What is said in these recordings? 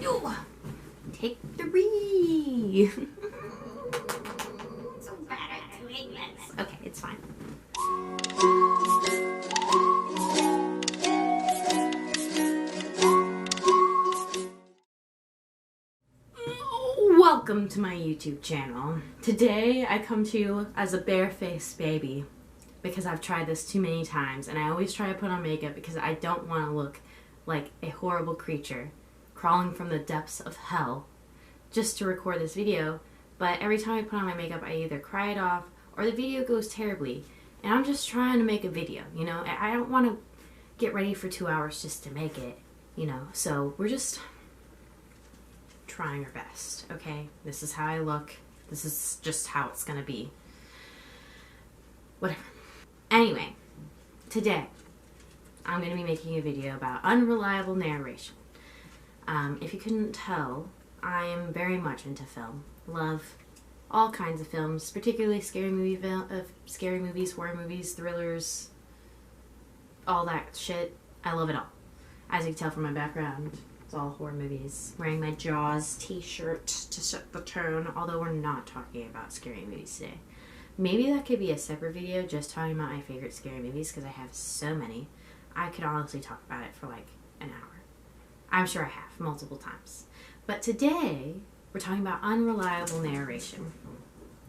No! Take 3! So bad at doing this. Okay, it's fine. Welcome to my YouTube channel. Today I come to you as a barefaced baby because I've tried this too many times, and I always try to put on makeup because I don't want to look like a horrible creature crawling from the depths of hell just to record this video. But every time I put on my makeup, I either cry it off or the video goes terribly, and I'm just trying to make a video, you know. I don't want to get ready for 2 hours just to make it, you know. So we're just trying our best, okay? This is how I look. This is just how it's gonna be. Whatever. Anyway, today I'm gonna be making a video about unreliable narration. If you couldn't tell, I am very much into film. Love all kinds of films, particularly scary movies, horror movies, thrillers, all that shit. I love it all. As you can tell from my background, it's all horror movies. Wearing my Jaws t-shirt to set the tone, although we're not talking about scary movies today. Maybe that could be a separate video just talking about my favorite scary movies, because I have so many. I could honestly talk about it for like an hour. I'm sure I have multiple times. But today, we're talking about unreliable narration.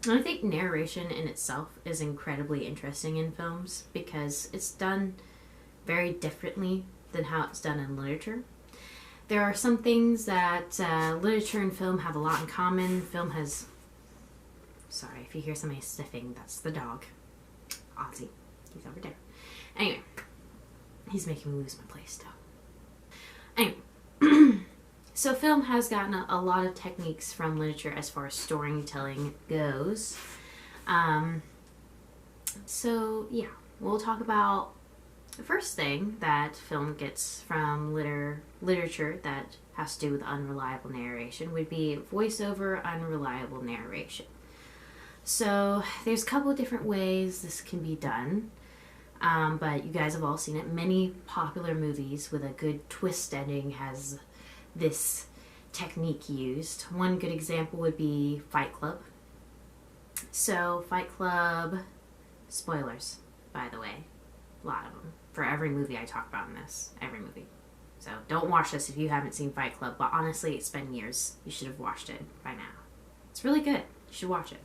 And I think narration in itself is incredibly interesting in films because it's done very differently than how it's done in literature. There are some things that literature and film have a lot in common. Film has... Sorry, if you hear somebody sniffing, that's the dog. Ozzy. He's over there. Anyway. He's making me lose my place still. Anyway. So film has gotten a lot of techniques from literature as far as storytelling goes. So, yeah. We'll talk about the first thing that film gets from literature that has to do with unreliable narration would be voiceover unreliable narration. So there's a couple of different ways this can be done, but you guys have all seen it. Many popular movies with a good twist ending has this technique used. One good example would be Fight Club. So Fight Club, spoilers, by the way, a lot of them. For every movie I talk about in this. Every movie. So don't watch this if you haven't seen Fight Club. But honestly, it's been years. You should have watched it by now. It's really good. You should watch it.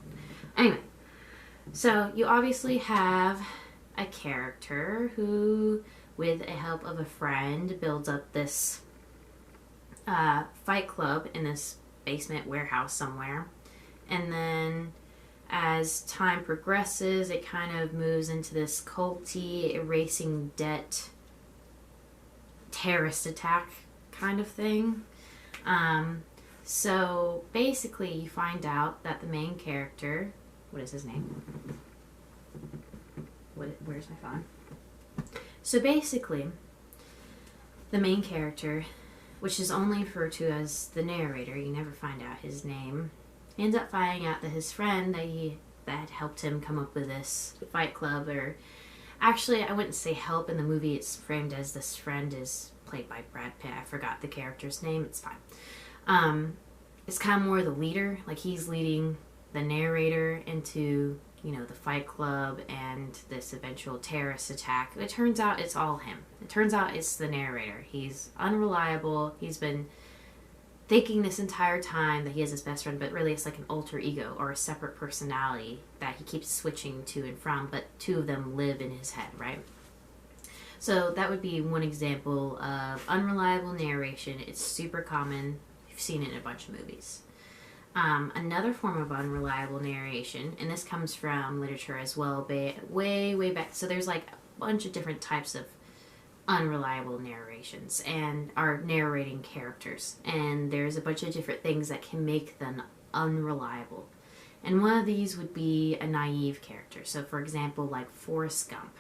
Anyway. So you obviously have a character who, with the help of a friend, builds up this fight club in this basement warehouse somewhere. And then as time progresses, it kind of moves into this culty, erasing debt, terrorist attack kind of thing. So basically you find out that the main character, what is his name? Where's my phone? So basically, the main character, which is only referred to as the narrator, you never find out his name, ends up finding out that his friend that helped him come up with this fight club, or actually I wouldn't say help, in the movie it's framed as this friend is played by Brad Pitt. I forgot the character's name. It's fine. It's kind of more the leader, like he's leading the narrator into, you know, the fight club and this eventual terrorist attack. It turns out it's all him. It turns out it's the narrator. He's unreliable. He's been thinking this entire time that he has his best friend, but really it's like an alter ego or a separate personality that he keeps switching to and from, but two of them live in his head, right? So that would be one example of unreliable narration. It's super common. You've seen it in a bunch of movies. Another form of unreliable narration, and this comes from literature as well, way back. So there's like a bunch of different types of unreliable narrations and are narrating characters, and there's a bunch of different things that can make them unreliable. And one of these would be a naive character. So for example, like Forrest Gump.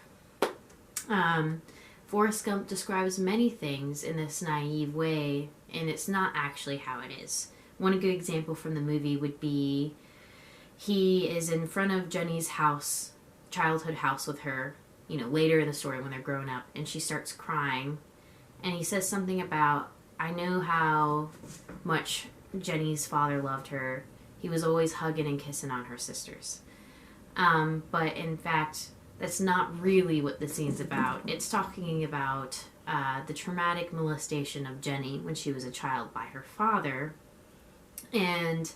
Forrest Gump describes many things in this naive way, and it's not actually how it is. One good example from the movie would be he is in front of Jenny's house, childhood house with her, you know, later in the story when they're grown up, and she starts crying, And he says something about, I know how much Jenny's father loved her. He was always hugging and kissing on her sisters. But in fact, that's not really what the scene's about. It's talking about the traumatic molestation of Jenny when she was a child by her father. And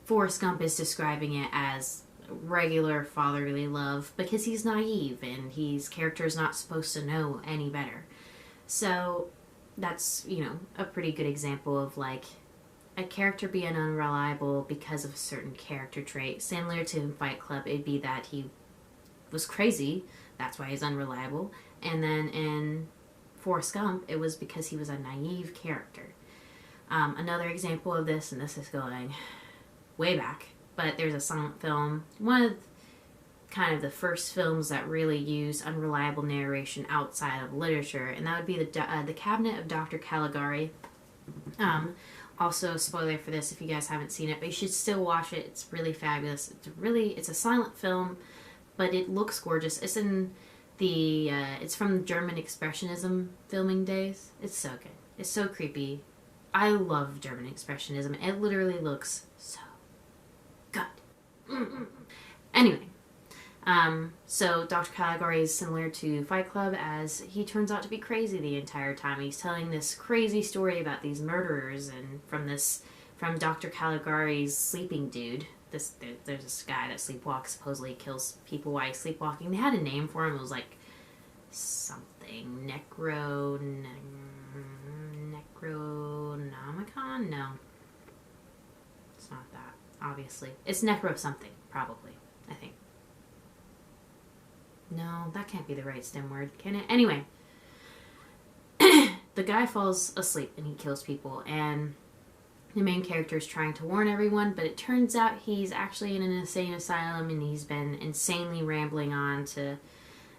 Forrest Gump is describing it as regular fatherly love because he's naive and his character's not supposed to know any better. So that's, a pretty good example of like a character being unreliable because of a certain character trait. Similar to Fight Club, it'd be that he was crazy, that's why he's unreliable. And then in Forrest Gump, it was because he was a naive character. Another example of this, and this is going way back, but there's a silent film, one of kind of the first films that really used unreliable narration outside of literature, and that would be the Cabinet of Dr. Caligari. Also, spoiler for this if you guys haven't seen it, but you should still watch it. It's really fabulous. It's a silent film, but it looks gorgeous. It's in it's from German Expressionism filming days. It's so good. It's so creepy. I love German Expressionism. It literally looks so good. Anyway, so Dr. Caligari is similar to Fight Club as he turns out to be crazy the entire time. He's telling this crazy story about these murderers, and from Dr. Caligari's sleeping dude. There's this guy that sleepwalks, supposedly kills people while he's sleepwalking. They had a name for him. It was like something Necronomicon? No. It's not that, obviously. It's Necro something, probably, I think. No, that can't be the right STEM word, can it? Anyway, the guy falls asleep and he kills people, and the main character is trying to warn everyone, but it turns out he's actually in an insane asylum, and he's been insanely rambling on to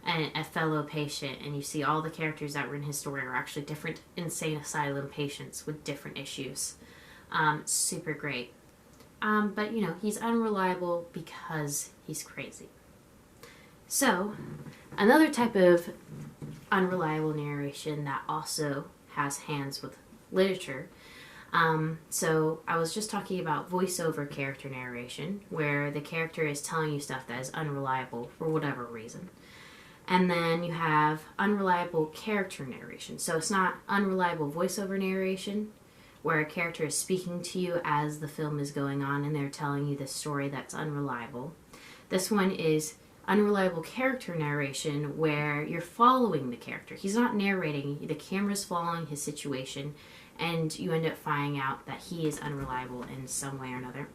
a fellow patient, and you see all the characters that were in his story are actually different insane asylum patients with different issues. Super great. But, he's unreliable because he's crazy. So, another type of unreliable narration that also has hands with literature. So I was just talking about voiceover character narration, where the character is telling you stuff that is unreliable for whatever reason. And then you have unreliable character narration. So it's not unreliable voiceover narration, where a character is speaking to you as the film is going on and they're telling you this story that's unreliable. This one is unreliable character narration, where you're following the character. He's not narrating, the camera's following his situation, and you end up finding out that he is unreliable in some way or another.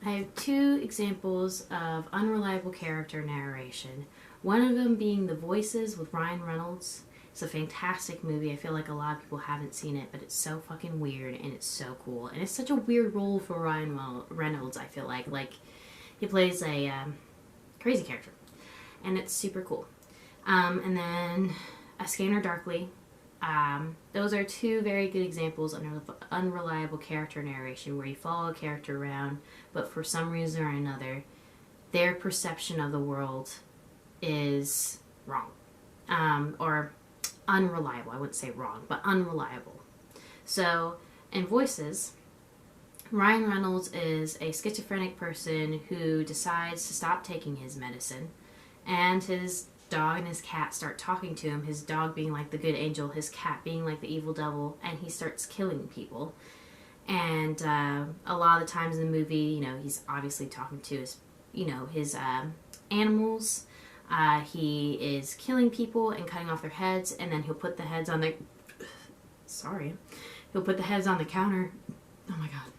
I have two examples of unreliable character narration. One of them being The Voices with Ryan Reynolds. It's a fantastic movie. I feel like a lot of people haven't seen it, but it's so fucking weird and it's so cool. And it's such a weird role for Ryan Reynolds, I feel like. Like, he plays a crazy character. And it's super cool. And then A Scanner Darkly. Those are two very good examples of unreliable character narration, where you follow a character around, but for some reason or another, their perception of the world is wrong. Or unreliable. I wouldn't say wrong, but unreliable. So, in Voices, Ryan Reynolds is a schizophrenic person who decides to stop taking his medicine, and his dog and his cat start talking to him, his dog being like the good angel, his cat being like the evil devil, and he starts killing people. And a lot of the times in the movie, he's obviously talking to his animals. He is killing people and cutting off their heads, and then he'll put the heads on he'll put the heads on the counter. Oh my god.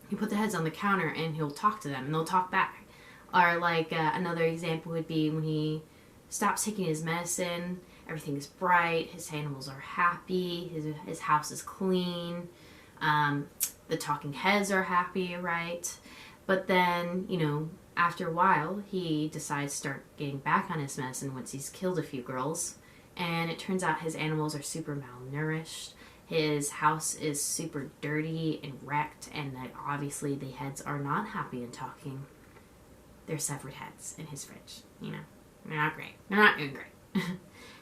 He'll put the heads on the counter and he'll talk to them and they'll talk back. Or like another example would be when he stops taking his medicine, everything is bright, his animals are happy, his house is clean, the talking heads are happy, right? But then, after a while, he decides to start getting back on his medicine once he's killed a few girls. And it turns out his animals are super malnourished. His house is super dirty and wrecked, and that obviously the heads are not happy and talking. They're severed heads in his fridge, They're not great. They're not doing great.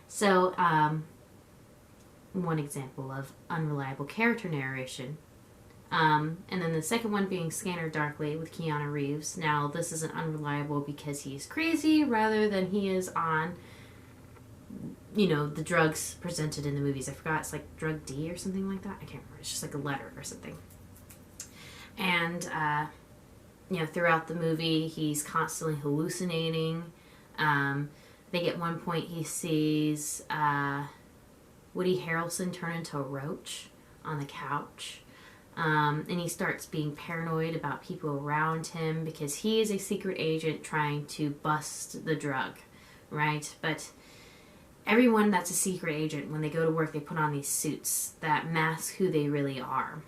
So, one example of unreliable character narration. And then the second one being Scanner Darkly with Keanu Reeves. Now, this isn't unreliable because he's crazy rather than he is on, the drugs presented in the movies. I forgot, it's like drug D or something like that. I can't remember. It's just like a letter or something. And, throughout the movie, he's constantly hallucinating. I think at one point he sees Woody Harrelson turn into a roach on the couch. And he starts being paranoid about people around him because he is a secret agent trying to bust the drug, right? But everyone that's a secret agent, when they go to work, they put on these suits that mask who they really are.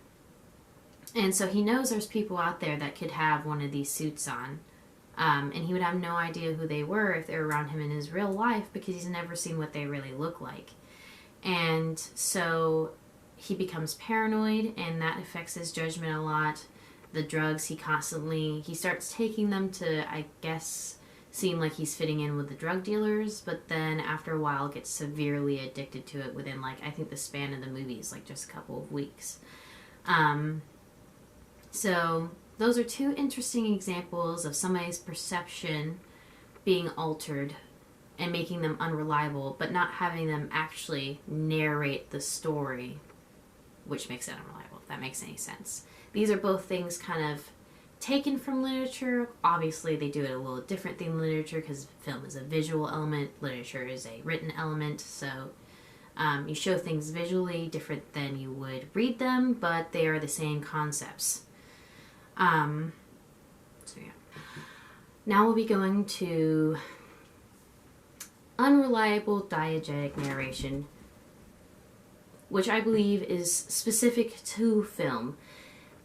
And so he knows there's people out there that could have one of these suits on. And he would have no idea who they were if they were around him in his real life because he's never seen what they really look like. And so he becomes paranoid, and that affects his judgment a lot. The drugs, he starts taking them to, I guess, seem like he's fitting in with the drug dealers, but then after a while gets severely addicted to it within, I think the span of the movie is just a couple of weeks. So those are two interesting examples of somebody's perception being altered and making them unreliable, but not having them actually narrate the story, which makes it unreliable, if that makes any sense. These are both things kind of taken from literature. Obviously, they do it a little different than literature because film is a visual element, literature is a written element, so you show things visually different than you would read them, but they are the same concepts. Now we'll be going to unreliable diegetic narration, which I believe is specific to film.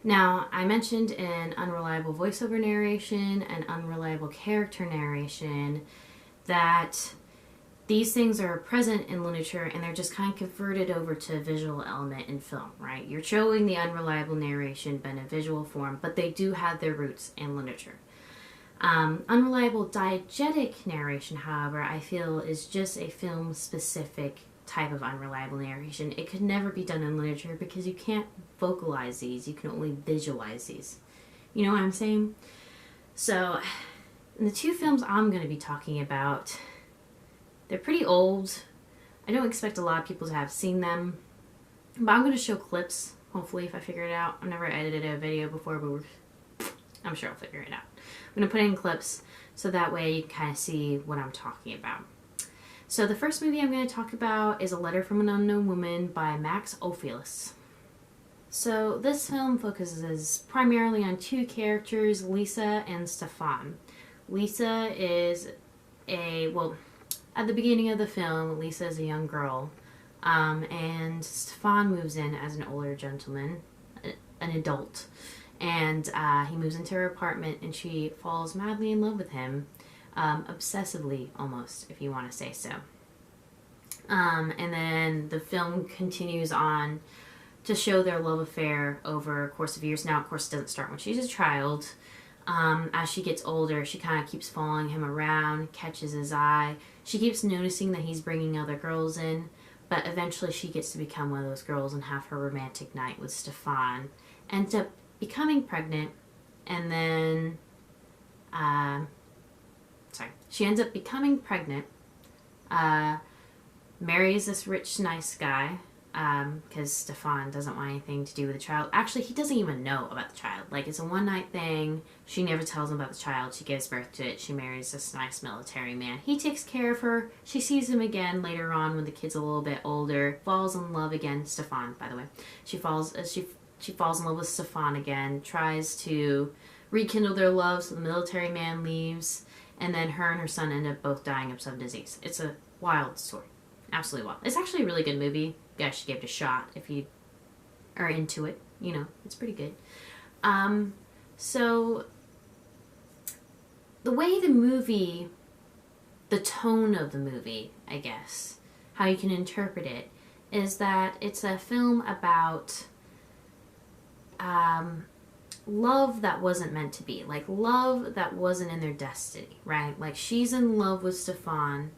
Now, I mentioned in unreliable voiceover narration and unreliable character narration that these things are present in literature and they're just kind of converted over to a visual element in film, right? You're showing the unreliable narration but in a visual form, but they do have their roots in literature. Unreliable diegetic narration, however, I feel is just a film-specific type of unreliable narration. It could never be done in literature because you can't vocalize these, you can only visualize these. You know what I'm saying? So, in the two films I'm going to be talking about, they're pretty old. I don't expect a lot of people to have seen them, but I'm going to show clips, hopefully, if I figure it out. I've never edited a video before, but I'm sure I'll figure it out. I'm going to put in clips so that way you can kind of see what I'm talking about. So the first movie I'm going to talk about is A Letter from an Unknown Woman by Max Ophuls. So this film focuses primarily on two characters, Lisa and Stefan. Lisa is at the beginning of the film, Lisa is a young girl, and Stefan moves in as an older gentleman, an adult, and he moves into her apartment and she falls madly in love with him. Obsessively, almost, if you want to say so. And then the film continues on to show their love affair over a course of years. Now, of course, it doesn't start when she's a child. As she gets older, she kind of keeps following him around, catches his eye. She keeps noticing that he's bringing other girls in, but eventually she gets to become one of those girls and have her romantic night with Stefan. Ends up becoming pregnant, and then... she ends up becoming pregnant, marries this rich, nice guy, because Stefan doesn't want anything to do with the child. Actually, he doesn't even know about the child. It's a one-night thing. She never tells him about the child. She gives birth to it. She marries this nice military man. He takes care of her. She sees him again later on when the kid's a little bit older. Falls in love again. Stefan, by the way. She falls in love with Stefan again. Tries to rekindle their love, so the military man leaves. And then her and her son end up both dying of some disease. It's a wild story. Absolutely wild. It's actually a really good movie. You guys should give it a shot if you are into it. It's pretty good. So, the way the movie, the tone of the movie, I guess, how you can interpret it, is that it's a film about love that wasn't meant to be. Love that wasn't in their destiny, right? She's in love with Stefan,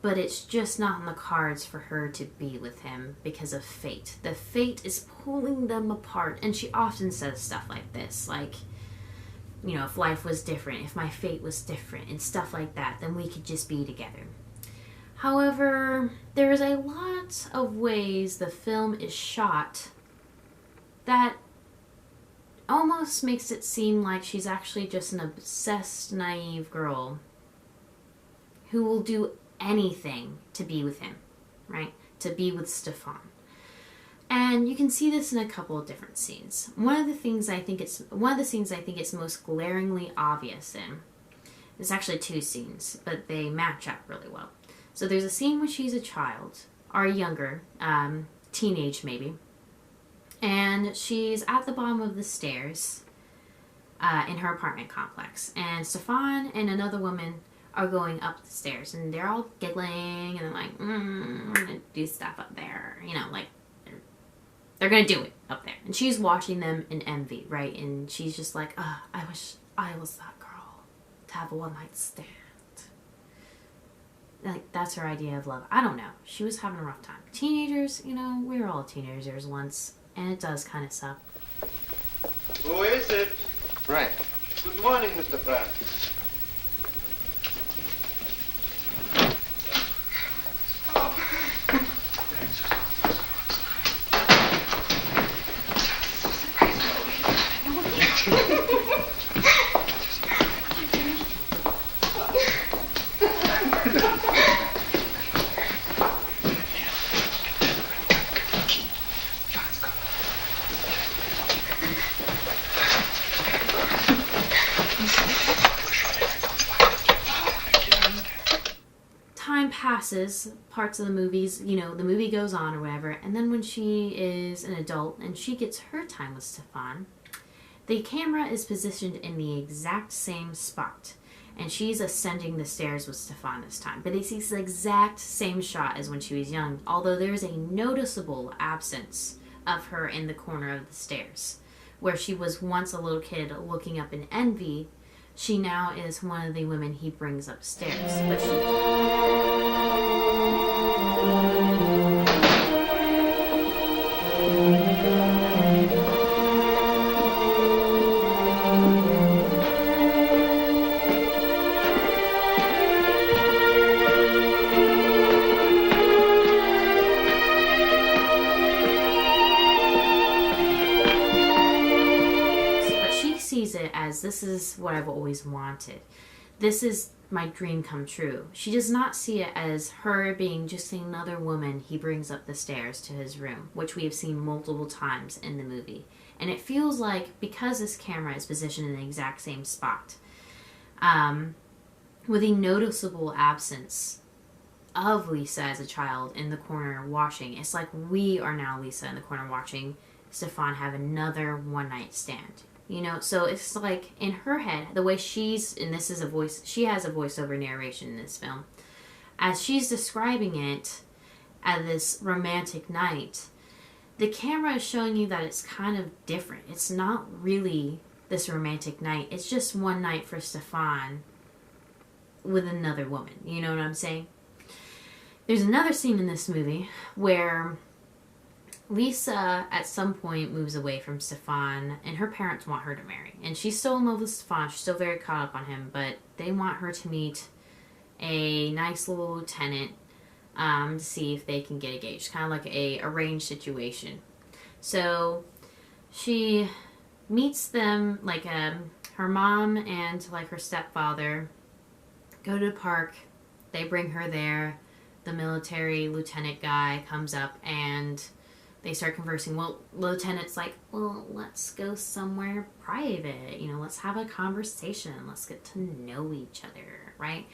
but it's just not in the cards for her to be with him because of fate. The fate is pulling them apart, and she often says stuff like this, like, you know, if life was different, if my fate was different, and stuff like that, then we could just be together. However, there is a lot of ways the film is shot that almost makes it seem like she's actually just an obsessed, naive girl who will do anything to be with him, right? To be with Stefan. And you can see this in a couple of different scenes. One of the scenes I think it's most glaringly obvious in. There's actually two scenes, but they match up really well. So there's a scene when she's a child, or younger, teenage maybe, and she's at the bottom of the stairs in her apartment complex, and Stefan and another woman are going up the stairs, and they're all giggling, and they're like, we're gonna do stuff up there, you know, like, they're gonna do it up there. And she's watching them in envy, right? And she's just like, I wish I was that girl to have a one-night stand. Like, that's her idea of love. I don't know. She was having a rough time. Teenagers, you know, we were all teenagers once, and it does kind of suck. Who is it? Right. Good morning, Mr. Pratt. Passes, parts of the movies, you know, the movie goes on or whatever, and then when she is an adult and she gets her time with Stefan, the camera is positioned in the exact same spot, and she's ascending the stairs with Stefan this time, but it's the exact same shot as when she was young, although there's a noticeable absence of her in the corner of the stairs, where she was once a little kid looking up in envy. She now is one of the women he brings upstairs, but it as, this is what I've always wanted. This is my dream come true. She does not see it as her being just another woman he brings up the stairs to his room, which we have seen multiple times in the movie. And it feels like, because this camera is positioned in the exact same spot, with a noticeable absence of Lisa as a child in the corner watching, it's like we are now Lisa in the corner watching Stefan have another one-night stand. You know, so it's like in her head, the way she's, and this is a voice, she has a voiceover narration in this film, as she's describing it as this romantic night, the camera is showing you that it's kind of different. It's not really this romantic night. It's just one night for Stefan with another woman. You know what I'm saying? There's another scene in this movie where Lisa, at some point, moves away from Stefan, and her parents want her to marry. And she's still in love with Stefan. She's still very caught up on him, but they want her to meet a nice little lieutenant to see if they can get engaged. Kind of like a arranged situation. So she meets them, like her mom and like her stepfather go to the park. They bring her there. The military lieutenant guy comes up and they start conversing. Well, lieutenant's like, well, let's go somewhere private. You know, let's have a conversation. Let's get to know each other, right?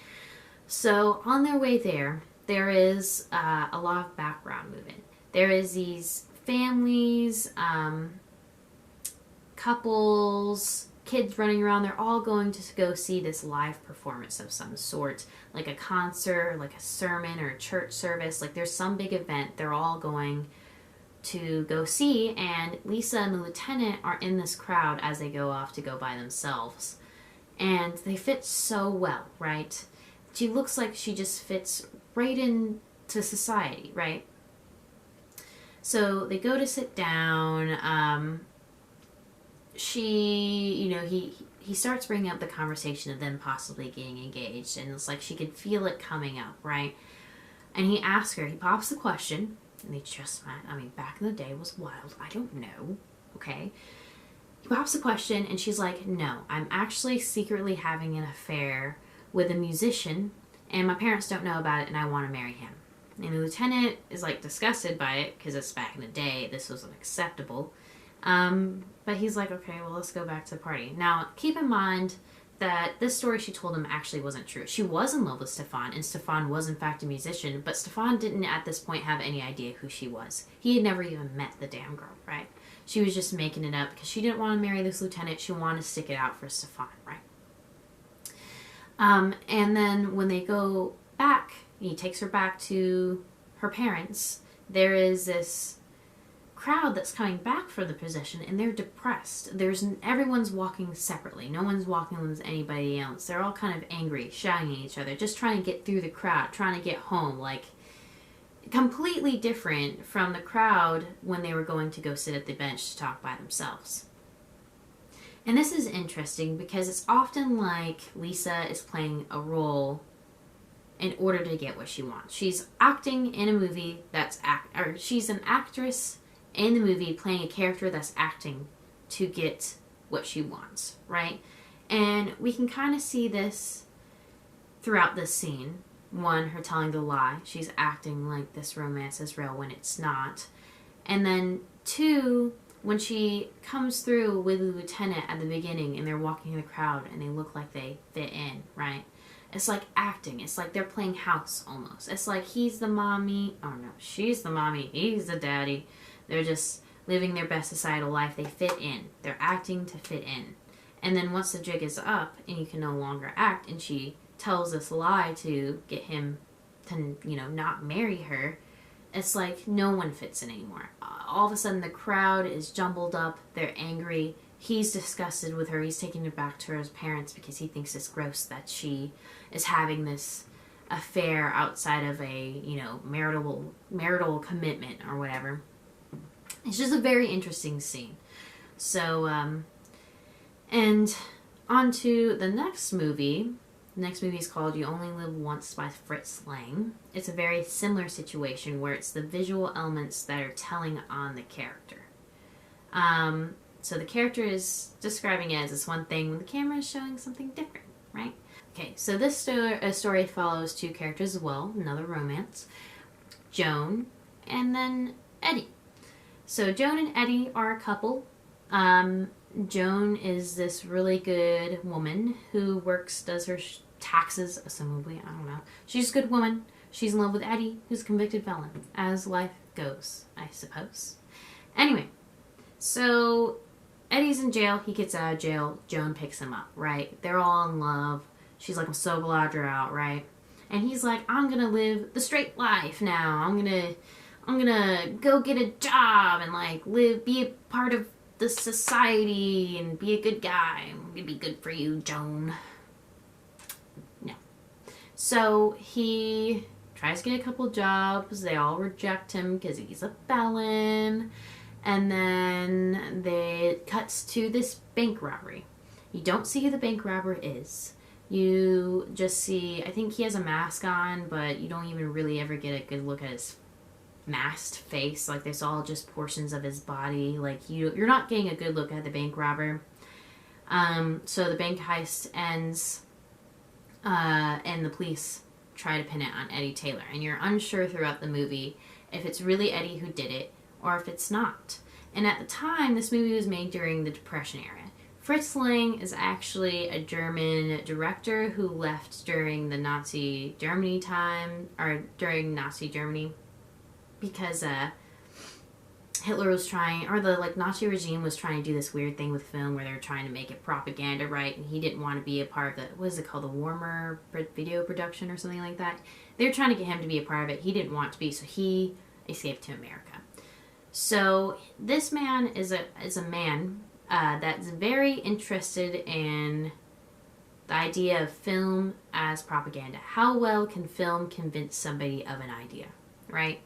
So on their way there, there is a lot of background movement. There is these families, couples, kids running around. They're all going to go see this live performance of some sort, like a concert, like a sermon or a church service. Like there's some big event they're all going to go see, and Lisa and the lieutenant are in this crowd as they go off to go by themselves. And they fit so well, right? She looks like she just fits right into society, right? So they go to sit down. He starts bringing up the conversation of them possibly getting engaged, and it's like she could feel it coming up, right? And he asks her, he pops the question, and they just met. I mean, back in the day was wild. I don't know, okay? He pops the question, and she's like, no, I'm actually secretly having an affair with a musician, and my parents don't know about it, and I want to marry him. And the lieutenant is like disgusted by it, because it's back in the day, this was unacceptable. But he's like, okay, well, let's go back to the party. Now, keep in mind that this story she told him actually wasn't true. She was in love with Stefan, and Stefan was in fact a musician, but Stefan didn't at this point have any idea who she was. He had never even met the damn girl, right? She was just making it up because she didn't want to marry this lieutenant. She wanted to stick it out for Stefan, right? And then when they go back, he takes her back to her parents. There is this crowd that's coming back for the procession, and they're depressed. Everyone's walking separately. No one's walking with anybody else. They're all kind of angry, shouting at each other, just trying to get through the crowd, trying to get home. Like, completely different from the crowd when they were going to go sit at the bench to talk by themselves. And this is interesting because it's often like Lisa is playing a role in order to get what she wants. She's acting in a movie or she's an actress in the movie playing a character that's acting to get what she wants, right? And we can kind of see this throughout this scene. One, her telling the lie. She's acting like this romance is real when it's not. And then two, when she comes through with the lieutenant at the beginning and they're walking in the crowd and they look like they fit in, right? It's like acting. It's like they're playing house almost. It's like he's the mommy. Oh no, she's the mommy. He's the daddy. They're just living their best societal life. They fit in. They're acting to fit in. And then once the jig is up and you can no longer act and she tells this lie to get him to, not marry her, it's like no one fits in anymore. All of a sudden the crowd is jumbled up. They're angry. He's disgusted with her. He's taking her back to her parents because he thinks it's gross that she is having this affair outside of a, marital commitment or whatever. It's just a very interesting scene. So, and on to the next movie. The next movie is called You Only Live Once by Fritz Lang. It's a very similar situation where it's the visual elements that are telling on the character. So the character is describing it as this one thing when the camera is showing something different, right? Okay, so this story follows two characters as well, another romance. Joan and then Eddie. So Joan and Eddie are a couple. Joan is this really good woman who does her taxes, assumably, I don't know. She's a good woman. She's in love with Eddie, who's a convicted felon, as life goes, I suppose. Anyway, so Eddie's in jail. He gets out of jail. Joan picks him up, right? They're all in love. She's like, I'm so glad you're out, right? And he's like, I'm gonna live the straight life now. I'm gonna go get a job and be a part of the society and be a good guy. I'm gonna be good for you, Joan. No. So he tries to get a couple jobs. They all reject him because he's a felon. And then it cuts to this bank robbery. You don't see who the bank robber is. You just see, I think he has a mask on, but you don't even really ever get a good look at his masked face. Like, there's all just portions of his body. Like, you're not getting a good look at the bank robber. So the bank heist ends, and the police try to pin it on Eddie Taylor. And you're unsure throughout the movie if it's really Eddie who did it or if it's not. And at the time, this movie was made during the Depression era. Fritz Lang is actually a German director who left during the Nazi Germany time, or during Nazi Germany, because Hitler was trying, or the Nazi regime was trying to do this weird thing with film where they were trying to make it propaganda, right? And he didn't want to be a part of the, what is it called, the Warmer video production or something like that. They were trying to get him to be a part of it. He didn't want to be, so he escaped to America. So this man is a man that's very interested in The idea of film as propaganda. How well can film convince somebody of an idea, right?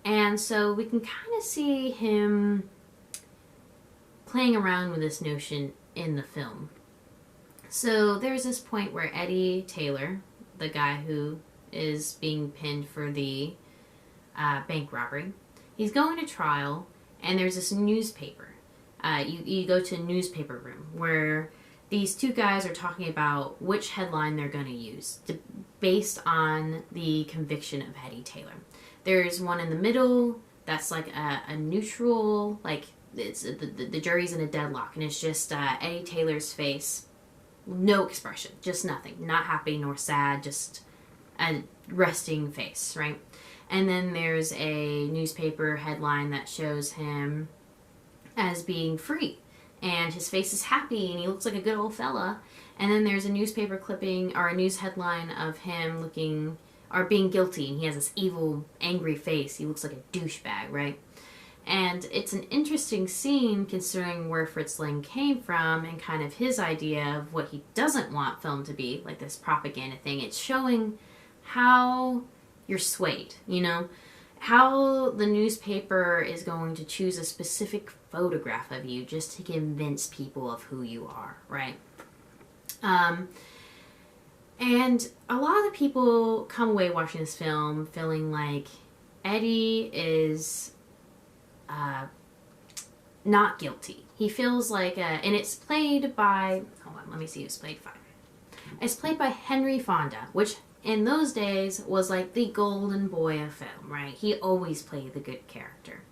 And so we can kind of see him playing around with this notion in the film. So there's this point where Eddie Taylor, the guy who is being pinned for the bank robbery, he's going to trial, and there's this newspaper. You go to a newspaper room where these two guys are talking about which headline they're going to use based on the conviction of Eddie Taylor. There's one in the middle that's like a neutral, like it's the jury's in a deadlock, and it's just Eddie Taylor's face, no expression, just nothing, not happy nor sad, just a resting face, right? And then there's a newspaper headline that shows him as being free, and his face is happy, and he looks like a good old fella. And then there's a newspaper clipping or a news headline of him looking or being guilty, and he has this evil, angry face. He looks like a douchebag, right? And it's an interesting scene considering where Fritz Lang came from and kind of his idea of what he doesn't want film to be, like this propaganda thing. It's showing how you're swayed, you know? How the newspaper is going to choose a specific photograph of you just to convince people of who you are, right? And a lot of the people come away watching this film feeling like Eddie is not guilty. He feels like, and it's played by, hold on, let me see who's played by. It's played by Henry Fonda, which in those days was like the golden boy of film, right? He always played the good character.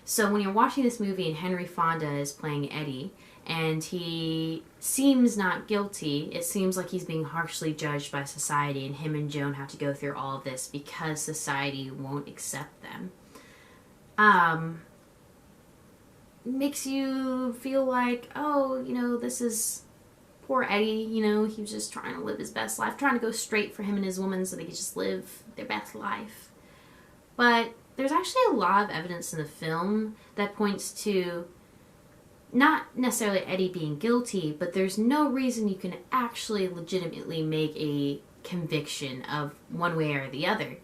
So when you're watching this movie and Henry Fonda is playing Eddie, and he seems not guilty, it seems like he's being harshly judged by society, and him and Joan have to go through all of this because society won't accept them. Makes you feel like, oh, you know, this is poor Eddie, you know, he was just trying to live his best life, trying to go straight for him and his woman so they could just live their best life. But there's actually a lot of evidence in the film that points to not necessarily Eddie being guilty, but there's no reason you can actually legitimately make a conviction of one way or the other.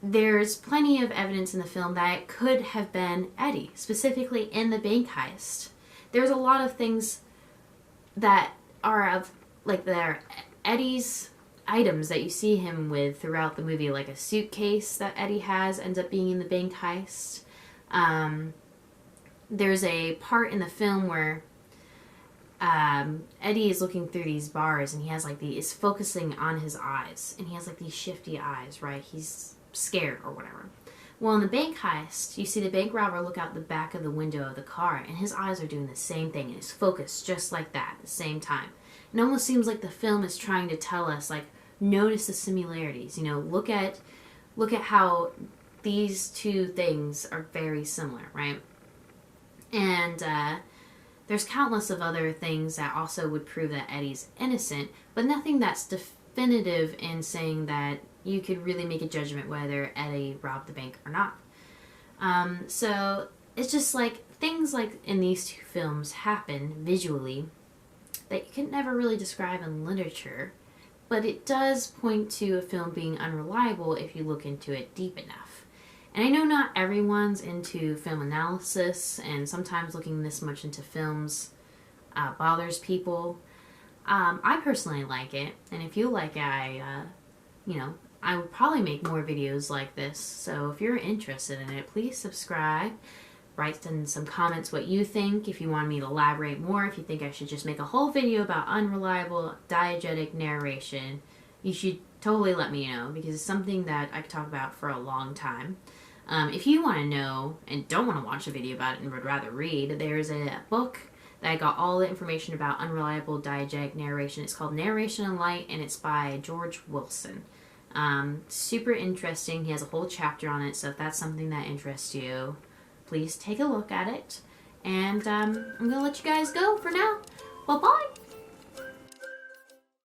There's plenty of evidence in the film that it could have been Eddie, specifically in the bank heist. There's a lot of things that are of, like, they're Eddie's items that you see him with throughout the movie, like a suitcase that Eddie has ends up being in the bank heist. There's a part in the film where Eddie is looking through these bars, and he has like is focusing on his eyes, and he has like these shifty eyes, right? He's scared or whatever. Well, in the bank heist, you see the bank robber look out the back of the window of the car, and his eyes are doing the same thing, and he's focused just like that at the same time. It almost seems like the film is trying to tell us, like, notice the similarities. You know, look at how these two things are very similar, right? And there's countless of other things that also would prove that Eddie's innocent, but nothing that's definitive in saying that you could really make a judgment whether Eddie robbed the bank or not. So it's just like things like in these two films happen visually that you can never really describe in literature, but it does point to a film being unreliable if you look into it deep enough. And I know not everyone's into film analysis, and sometimes looking this much into films bothers people. I personally like it, and if you like it, I would probably make more videos like this. So if you're interested in it, please subscribe. Write in some comments what you think, if you want me to elaborate more, if you think I should just make a whole video about unreliable diegetic narration. You should totally let me know, because it's something that I could talk about for a long time. If you want to know and don't want to watch a video about it and would rather read, there's a book that I got all the information about unreliable diegetic narration. It's called Narration and Light, and it's by George Wilson. Super interesting. He has a whole chapter on it, so if that's something that interests you, please take a look at it. And I'm going to let you guys go for now. Bye-bye!